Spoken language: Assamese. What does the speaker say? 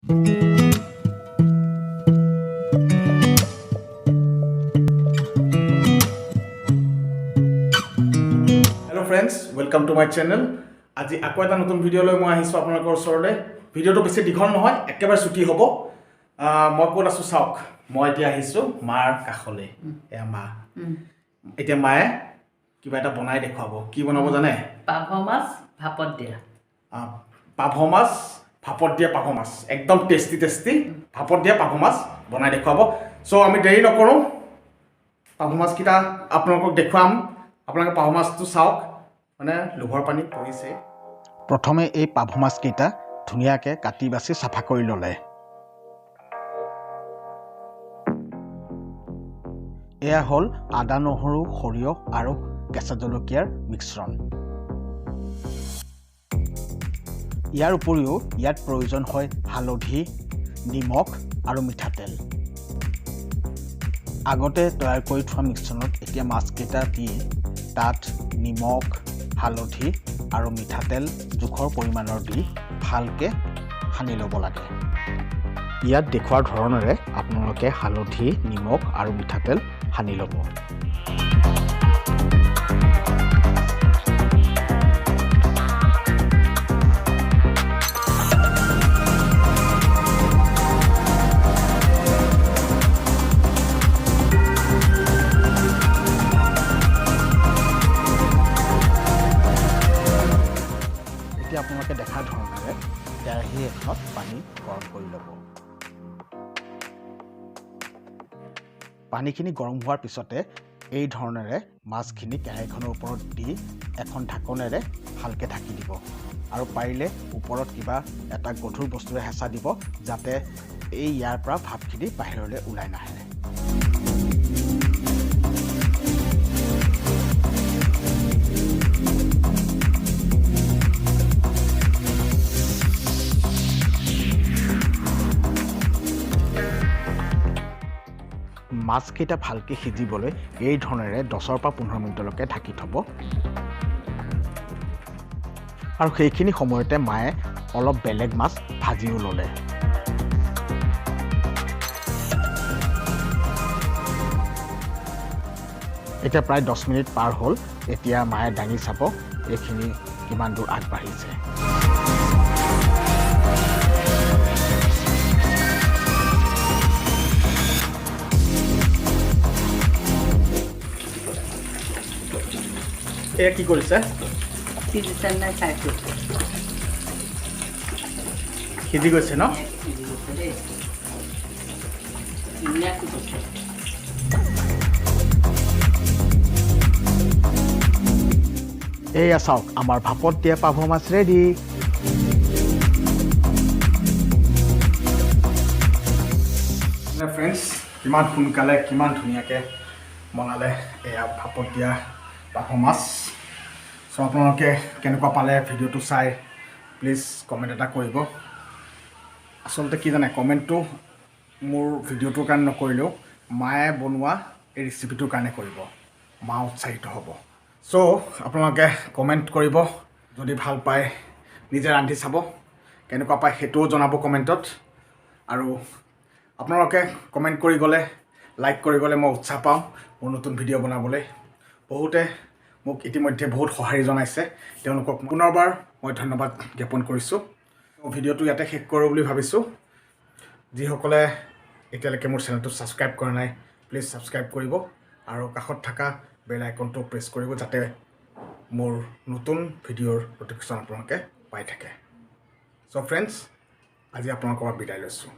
Hello friends, welcome to my channel. আজি আকৌ এটা নতুন ভিডিও লৈ মই আহিছো আপোনালোকৰ ওচৰলৈ। ভিডিওটো বেছি দীঘল নহয়, একেবাৰে ছুটি হ'ব। মই ক'ত আছো চাওক। মই এতিয়া আহিছো মাৰ কাষলৈ। এয়া মা। এতিয়া মায়ে কিবা এটা বনাই দেখুৱাব। কি বনাব জানে? পাভ মাছ ভাপত দিয়া। পাভ মাছ ভাপত দিয়া পাভ মাছ। একদম টেষ্টি ভাপত দিয়া পাভ মাছ বনাই দেখুৱাব। সো আমি দেৰি নকৰো। পাভ মাছকেইটা আপোনালোকক দেখুৱাম। আপোনালোকে পাভ মাছটো চাওক। মানে লোভৰ পানী পৰিছে। প্ৰথমে এই পাভ মাছকেইটা ধুনীয়াকৈ কাটি বাছি চাফা কৰি ল'লে। এয়া হ'ল আদা নহৰু সৰিয়হ আৰু কেঁচা জলকীয়াৰ মিশ্ৰণ। ইয়াৰ উপৰিও ইয়াত প্ৰয়োজন হয় হালধি, নিমখ আৰু মিঠাতেল। আগতে তৈয়াৰ কৰি থোৱা মিশ্ৰণত এতিয়া মাছকেইটা দি তাত নিমখ, হালধি আৰু মিঠাতেল জোখৰ পৰিমাণৰ দি ভালকৈ সানি ল'ব লাগে। ইয়াত দেখুৱাৰ ধৰণেৰে আপোনালোকে হালধি, নিমখ আৰু মিঠাতেল সানি ল'ব। এতিয়া আপোনালোকে দেখাৰ ধৰণেৰে কেৰাহী এখনত পানী গৰম কৰি ল'ব। পানীখিনি গৰম হোৱাৰ পিছতে এই ধৰণেৰে মাছখিনি কেৰাহীখনৰ ওপৰত দি এখন ঢাকনেৰে ভালকৈ ঢাকি দিব। আৰু পাৰিলে ওপৰত কিবা এটা গধুৰ বস্তুৰে হেঁচা দিব, যাতে এই ইয়াৰ পৰা ভাপখিনি বাহিৰলৈ ওলাই নাহে। মাছকেইটা ভালকৈ সিজিবলৈ এই ধৰণেৰে 10 পৰা 15 মিনিটলৈকে ঢাকি থ'ব। আৰু সেইখিনি সময়তে মায়ে অলপ বেলেগ মাছ ভাজিও ল'লে। এতিয়া প্ৰায় 10 মিনিট পাৰ হ'ল। এতিয়া মায়ে দাঙি চাব এইখিনি কিমান দূৰ আগবাঢ়িছে। এয়া কি কৰিছে? সিজি গৈছে ন? এয়া চাওক, আমাৰ ভাপত দিয়া পাভ মাছ ৰেডি। ফ্ৰেণ্ডছ, কিমান সোনকালে কিমান ধুনীয়াকৈ বনালে এয়া ভাপত দিয়া পাভ মাছ। চ' আপোনালোকে কেনেকুৱা পালে ভিডিঅ'টো চাই প্লিজ কমেণ্ট এটা কৰিব। আচলতে কি জানে, কমেণ্টটো মোৰ ভিডিঅ'টোৰ কাৰণে নকৰিলেও মায়ে বনোৱা এই ৰেচিপিটোৰ কাৰণে কৰিব। মা উৎসাহিত হ'ব। চ' আপোনালোকে কমেণ্ট কৰিব। যদি ভাল পায় নিজে ৰান্ধি চাব, কেনেকুৱা পায় সেইটোও জনাব কমেণ্টত। আৰু আপোনালোকে কমেণ্ট কৰি গ'লে, লাইক কৰি গ'লে মই উৎসাহ পাওঁ মোৰ নতুন ভিডিঅ' বনাবলৈ। বহুতে মোক ইতিমধ্যে বহুত সঁহাৰি জনাইছে। তেওঁলোকক পুনৰবাৰ মই ধন্যবাদ জ্ঞাপন কৰিছোঁ। ভিডিঅ'টো ইয়াতে শেষ কৰোঁ বুলি ভাবিছোঁ। যিসকলে এতিয়ালৈকে মোৰ চেনেলটো ছাবস্ক্ৰাইব কৰা নাই, প্লিজ ছাবস্ক্ৰাইব কৰিব আৰু কাষত থকা বেল আইকনটো প্ৰেছ কৰিব, যাতে মোৰ নতুন ভিডিঅ'ৰ ন'টিফিকেশ্যন আপোনালোকে পাই থাকে। চ' ফ্ৰেণ্ডছ, আজি আপোনালোকৰ পৰা বিদায় লৈছোঁ।